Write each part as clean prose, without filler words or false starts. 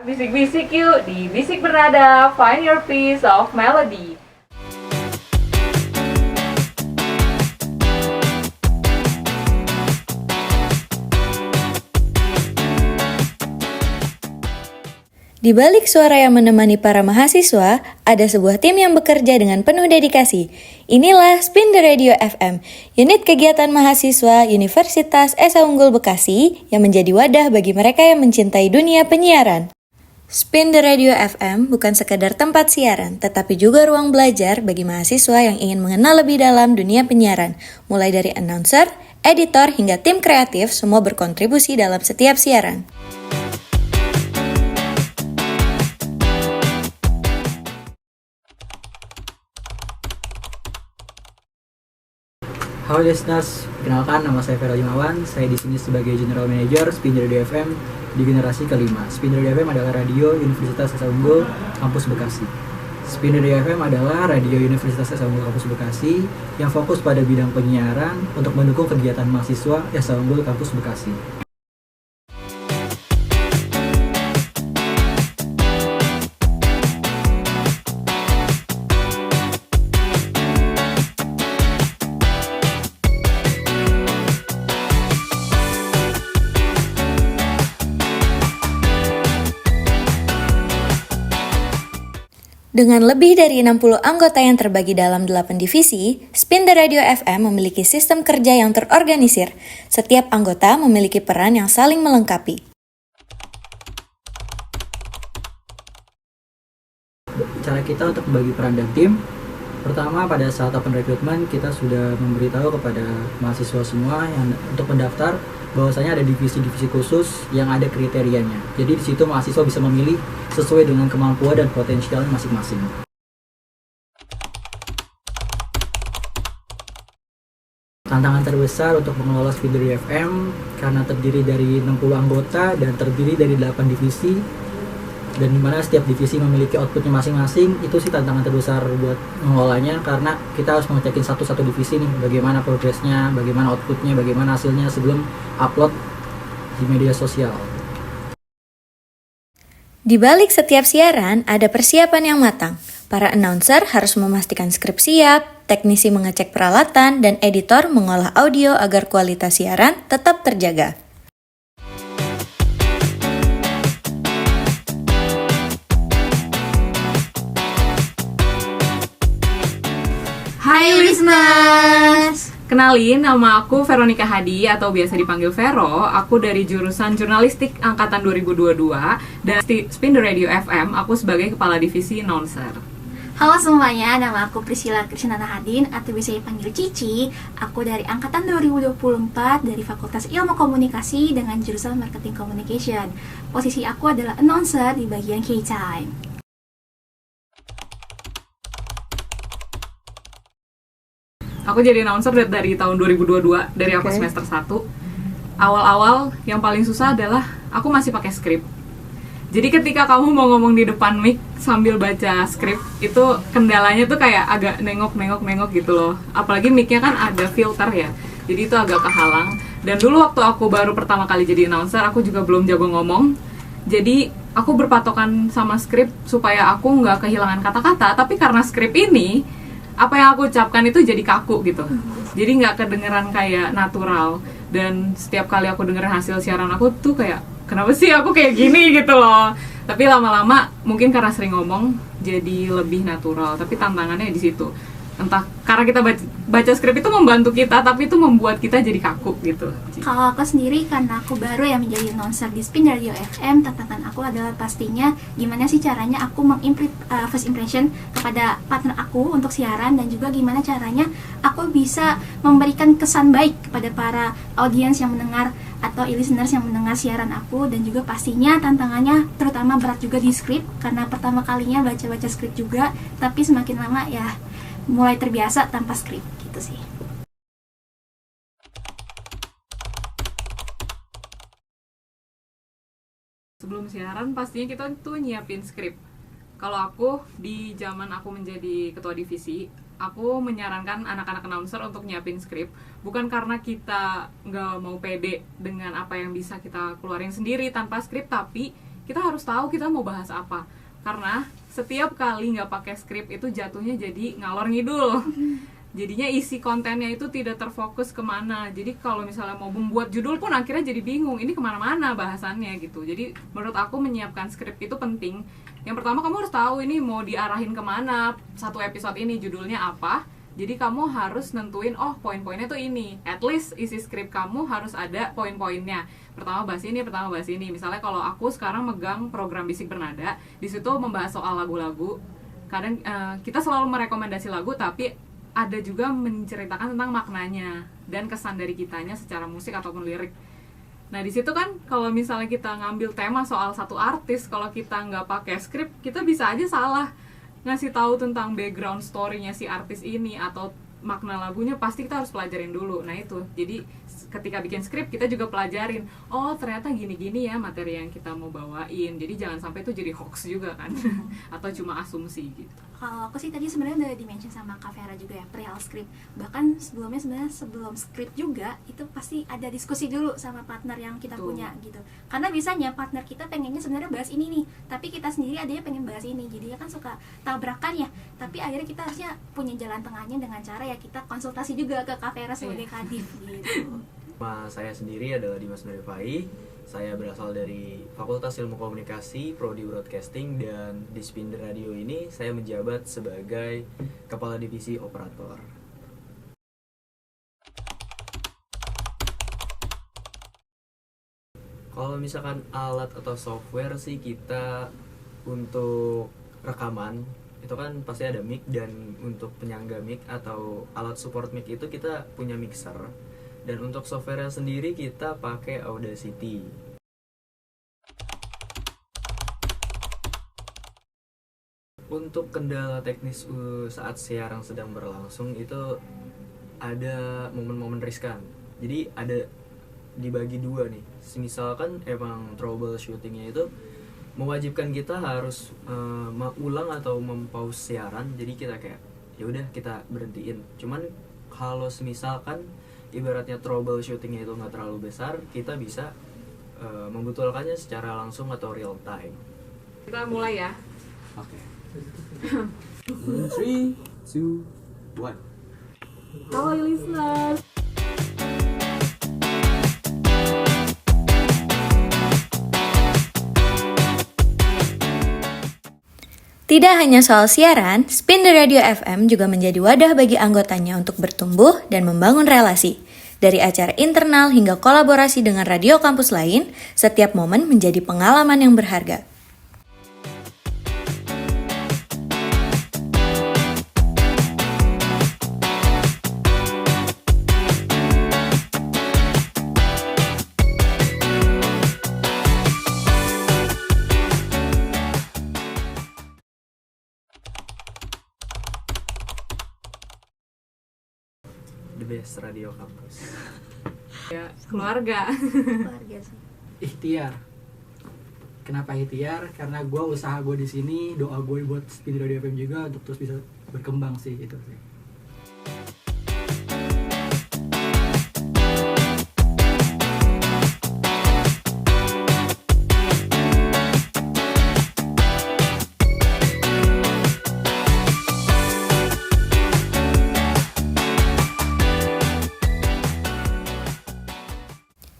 Bisik-bisik yuk di Bisik Bernada, find your piece of melody. Di balik suara yang menemani para mahasiswa, ada sebuah tim yang bekerja dengan penuh dedikasi. Inilah Spin the Radio FM, unit kegiatan mahasiswa Universitas Esa Unggul Bekasi yang menjadi wadah bagi mereka yang mencintai dunia penyiaran. Spin the Radio FM bukan sekadar tempat siaran, tetapi juga ruang belajar bagi mahasiswa yang ingin mengenal lebih dalam dunia penyiaran. Mulai dari announcer, editor, hingga tim kreatif, semua berkontribusi dalam setiap siaran. Halo listeners, perkenalkan nama saya Vera Limawan. Saya di sini sebagai General Manager Spin the Radio FM di generasi kelima. Spin the Radio FM adalah radio Universitas Esa Unggul Kampus Bekasi. Spin the Radio FM adalah radio Universitas Esa Unggul Kampus Bekasi yang fokus pada bidang penyiaran untuk mendukung kegiatan mahasiswa Esa Unggul Kampus Bekasi. Dengan lebih dari 60 anggota yang terbagi dalam 8 divisi, Spin the Radio FM memiliki sistem kerja yang terorganisir. Setiap anggota memiliki peran yang saling melengkapi. Cara kita untuk membagi peran dan tim, pertama pada saat open recruitment kita sudah memberitahu kepada mahasiswa semua yang untuk mendaftar bahwasanya ada divisi-divisi khusus yang ada kriterianya. Jadi di situ mahasiswa bisa memilih sesuai dengan kemampuan dan potensialnya masing-masing. Tantangan terbesar untuk mengelola Spin the Radio FM karena terdiri dari 60 anggota dan terdiri dari 8 divisi, dan dimana setiap divisi memiliki outputnya masing-masing. Itu sih tantangan terbesar buat mengelolanya, karena kita harus mengecekin satu-satu divisi nih, bagaimana progresnya, bagaimana outputnya, bagaimana hasilnya sebelum upload di media sosial. Di balik setiap siaran, ada persiapan yang matang. Para announcer harus memastikan skrip siap, teknisi mengecek peralatan, dan editor mengolah audio agar kualitas siaran tetap terjaga. Hai listeners! Kenalin, nama aku Veronica Hadi atau biasa dipanggil Vero. Aku dari jurusan Jurnalistik Angkatan 2022 dan Spin the Radio FM, aku sebagai Kepala Divisi Announcer. Halo semuanya, nama aku Priscilla Krisnana Hadin atau bisa dipanggil Cici. Aku dari Angkatan 2024 dari Fakultas Ilmu Komunikasi dengan jurusan Marketing Communication. Posisi aku adalah announcer di bagian K-Time. Aku jadi announcer dari tahun 2022, dari aku semester 1. Awal-awal yang paling susah adalah aku masih pakai skrip. Jadi ketika kamu mau ngomong di depan mic sambil baca skrip, itu kendalanya tuh kayak agak nengok gitu loh. Apalagi mic-nya kan ada filter ya, jadi itu agak kehalang. Dan dulu waktu aku baru pertama kali jadi announcer, aku juga belum jago ngomong. Jadi aku berpatokan sama skrip supaya aku nggak kehilangan kata-kata. Tapi karena skrip ini, apa yang aku ucapkan itu jadi kaku gitu, jadi nggak kedengeran kayak natural. Dan setiap kali aku denger hasil siaran aku tuh kayak, kenapa sih aku kayak gini gitu loh. Tapi lama-lama mungkin karena sering ngomong jadi lebih natural. Tapi tantangannya di situ, entah karena kita baca skrip itu membantu kita, tapi itu membuat kita jadi kaku gitu. Kalau aku sendiri, karena aku baru ya menjadi announcer di Spin Radio FM, tantangan aku adalah pastinya gimana sih caranya aku first impression kepada partner aku untuk siaran, dan juga gimana caranya aku bisa memberikan kesan baik kepada para audiens yang mendengar atau listeners yang mendengar siaran aku. Dan juga pastinya tantangannya terutama berat juga di skrip, karena pertama kalinya baca-baca skrip juga, tapi semakin lama ya mulai terbiasa tanpa skrip gitu sih. Sebelum siaran pastinya kita tuh nyiapin skrip. Kalau aku di zaman aku menjadi ketua divisi, aku menyarankan anak-anak announcer untuk nyiapin skrip. Bukan karena kita nggak mau pede dengan apa yang bisa kita keluarin sendiri tanpa skrip, tapi kita harus tahu kita mau bahas apa. Karena setiap kali nggak pakai skrip itu jatuhnya jadi ngalor ngidul. Jadinya isi kontennya itu tidak terfokus kemana. Jadi kalau misalnya mau membuat judul pun akhirnya jadi bingung, ini kemana-mana bahasannya gitu. Jadi menurut aku menyiapkan skrip itu penting. Yang pertama kamu harus tahu ini mau diarahin kemana, satu episode ini judulnya apa. Jadi kamu harus nentuin, oh poin-poinnya tuh ini. At least isi skrip kamu harus ada poin-poinnya. Pertama bahas ini, pertama bahas ini. Misalnya kalau aku sekarang megang program Bisik Bernada, di situ membahas soal lagu-lagu. Kadang kita selalu merekomendasi lagu, tapi ada juga menceritakan tentang maknanya dan kesan dari kitanya secara musik ataupun lirik. Nah di situ kan kalau misalnya kita ngambil tema soal satu artis, kalau kita nggak pakai skrip, kita bisa aja salah ngasih tahu tentang background story-nya si artis ini atau makna lagunya. Pasti kita harus pelajarin dulu. Nah itu, jadi ketika bikin skrip kita juga pelajarin, oh ternyata gini-gini ya materi yang kita mau bawain. Jadi jangan sampai itu jadi hoax juga kan, atau cuma asumsi gitu. Kalau aku sih tadi sebenarnya udah di-mention sama Kak Vera juga ya, perihal skrip. Bahkan sebelumnya sebenarnya sebelum skrip juga itu pasti ada diskusi dulu sama partner yang kita punya gitu. Karena biasanya partner kita pengennya sebenarnya bahas ini nih, tapi kita sendiri adanya pengen bahas ini. Jadi ya kan suka tabrakan ya. Tapi akhirnya kita harusnya punya jalan tengahnya dengan cara ya kita konsultasi juga ke Kak Vera sebagai kadif gitu. Nama saya sendiri adalah Dimas Nurifai. Saya berasal dari Fakultas Ilmu Komunikasi, Prodi Broadcasting, dan di Spinder Radio ini saya menjabat sebagai Kepala Divisi Operator. Kalau misalkan alat atau software sih, kita untuk rekaman itu kan pasti ada mic, dan untuk penyangga mic atau alat support mic itu kita punya mixer. Dan untuk software sendiri kita pakai Audacity. Untuk kendala teknis saat siaran sedang berlangsung itu ada momen-momen riskan. Jadi ada dibagi dua nih. Misalkan emang troubleshootingnya itu mewajibkan kita harus mengulang atau mempause siaran. Jadi kita kayak ya udah kita berhentiin. Cuman kalau misalkan ibaratnya troubleshootingnya itu nggak terlalu besar, kita bisa membetulkannya secara langsung atau real time. Kita mulai ya. Oke. 3, 2, 1. Halo listeners. Tidak hanya soal siaran, Spin the Radio FM juga menjadi wadah bagi anggotanya untuk bertumbuh dan membangun relasi. Dari acara internal hingga kolaborasi dengan radio kampus lain, setiap momen menjadi pengalaman yang berharga. The best radio kampus. Ya, keluarga. Keluarga sih. Ikhtiar. Kenapa ikhtiar? Karena usaha gue di sini, doa gue buat Spin Radio FM juga untuk terus bisa berkembang sih, itu sih.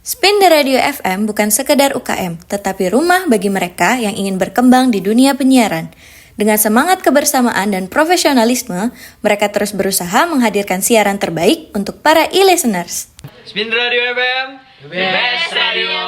Spin the Radio FM bukan sekedar UKM, tetapi rumah bagi mereka yang ingin berkembang di dunia penyiaran. Dengan semangat kebersamaan dan profesionalisme, mereka terus berusaha menghadirkan siaran terbaik untuk para e-listeners. Spin Radio FM, the best radio